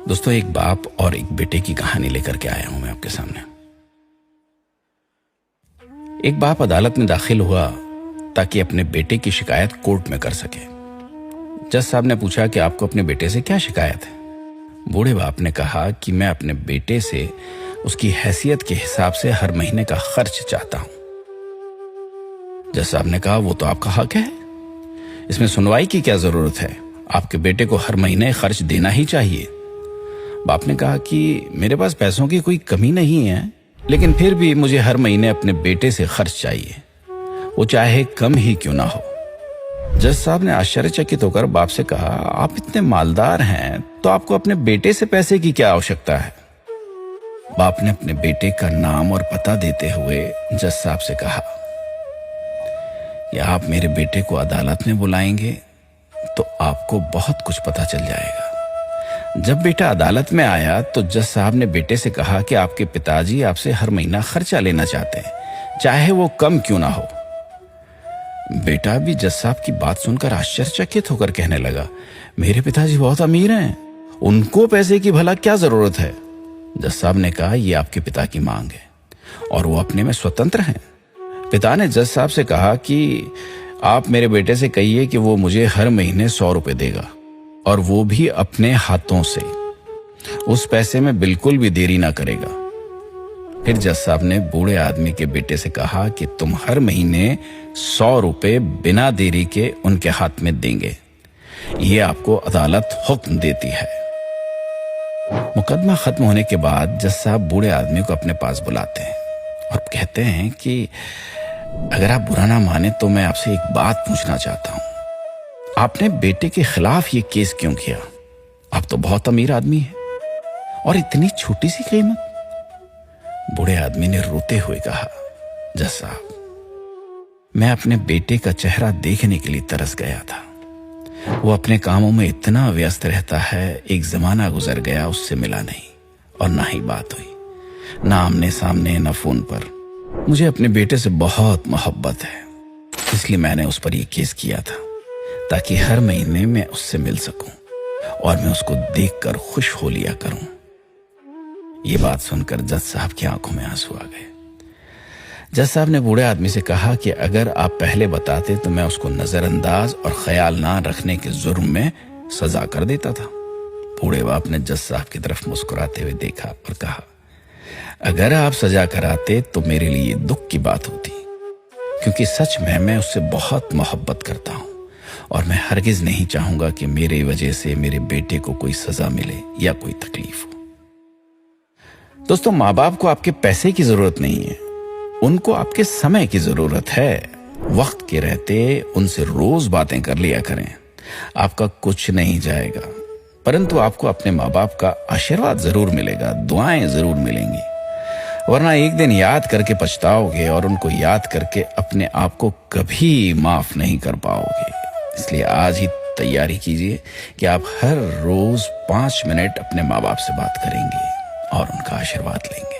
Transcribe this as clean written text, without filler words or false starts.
दोस्तों, एक बाप और एक बेटे की कहानी लेकर के आया हूं मैं आपके सामने। एक बाप अदालत में दाखिल हुआ ताकि अपने बेटे की शिकायत कोर्ट में कर सके। जज साहब ने पूछा कि आपको अपने बेटे से क्या शिकायत है। बूढ़े बाप ने कहा कि मैं अपने बेटे से उसकी हैसियत के हिसाब से हर महीने का खर्च चाहता हूं। जज साहब ने कहा, वो तो आपका हक है, इसमें सुनवाई की क्या जरूरत है, आपके बेटे को हर महीने खर्च देना ही चाहिए। बाप ने कहा कि मेरे पास पैसों की कोई कमी नहीं है, लेकिन फिर भी मुझे हर महीने अपने बेटे से खर्च चाहिए, वो चाहे कम ही क्यों ना हो। जज साहब ने आश्चर्यचकित होकर बाप से कहा, आप इतने मालदार हैं तो आपको अपने बेटे से पैसे की क्या आवश्यकता है। बाप ने अपने बेटे का नाम और पता देते हुए जज साहब से कहा कि आप मेरे बेटे को अदालत में बुलाएंगे तो आपको बहुत कुछ पता चल जाएगा। जब बेटा अदालत में आया तो जज साहब ने बेटे से कहा कि आपके पिताजी आपसे हर महीना खर्चा लेना चाहते हैं, चाहे वो कम क्यों ना हो। बेटा भी जज साहब की बात सुनकर आश्चर्यचकित होकर कहने लगा, मेरे पिताजी बहुत अमीर हैं, उनको पैसे की भला क्या जरूरत है। जज साहब ने कहा, यह आपके पिता की मांग है और वो अपने में स्वतंत्र हैं। पिता ने जज साहब से कहा कि आप मेरे बेटे से कहिए कि वो मुझे हर महीने 100 रुपए देगा, और वो भी अपने हाथों से, उस पैसे में बिल्कुल भी देरी ना करेगा। फिर जज साहब ने बूढ़े आदमी के बेटे से कहा कि तुम हर महीने 100 रुपए बिना देरी के उनके हाथ में देंगे, ये आपको अदालत हुक्म देती है। मुकदमा खत्म होने के बाद जज साहब बूढ़े आदमी को अपने पास बुलाते हैं और कहते हैं कि अगर आप बुरा ना माने तो मैं आपसे एक बात पूछना चाहता हूं, आपने बेटे के खिलाफ ये केस क्यों किया? आप तो बहुत अमीर आदमी हैं और इतनी छोटी सी कीमत। बूढ़े आदमी ने रोते हुए कहा, जज साहब, मैं अपने बेटे का चेहरा देखने के लिए तरस गया था। वो अपने कामों में इतना व्यस्त रहता है, एक जमाना गुजर गया उससे मिला नहीं और ना ही बात हुई, ना आमने सामने ना फोन पर। मुझे अपने बेटे से बहुत मोहब्बत है, इसलिए मैंने उस पर यह केस किया था ताकि हर महीने मैं उससे मिल सकूं और मैं उसको देखकर खुश हो लिया करूं। ये बात सुनकर जज साहब की आंखों में आंसू आ गए। जज साहब ने बूढ़े आदमी से कहा कि अगर आप पहले बताते तो मैं उसको नजरअंदाज और ख्याल ना रखने के जुर्म में सजा कर देता था। बूढ़े बाप ने जज साहब की तरफ मुस्कुराते हुए देखा और कहा, अगर आप सजा कराते तो मेरे लिए दुख की बात होती, क्योंकि सच में मैं उससे बहुत मोहब्बत करता हूं और मैं हरगिज नहीं चाहूंगा कि मेरे वजह से मेरे बेटे को कोई सजा मिले या कोई तकलीफ हो। दोस्तों, माँ बाप को आपके पैसे की जरूरत नहीं है, उनको आपके समय की जरूरत है। वक्त के रहते उनसे रोज बातें कर लिया करें, आपका कुछ नहीं जाएगा, परंतु आपको अपने माँ बाप का आशीर्वाद जरूर मिलेगा, दुआएं जरूर मिलेंगी, वरना एक दिन याद करके पछताओगे और उनको याद करके अपने आप को कभी माफ नहीं कर पाओगे। इसलिए आज ही तैयारी कीजिए कि आप हर रोज 5 मिनट अपने माँ बाप से बात करेंगे और उनका आशीर्वाद लेंगे।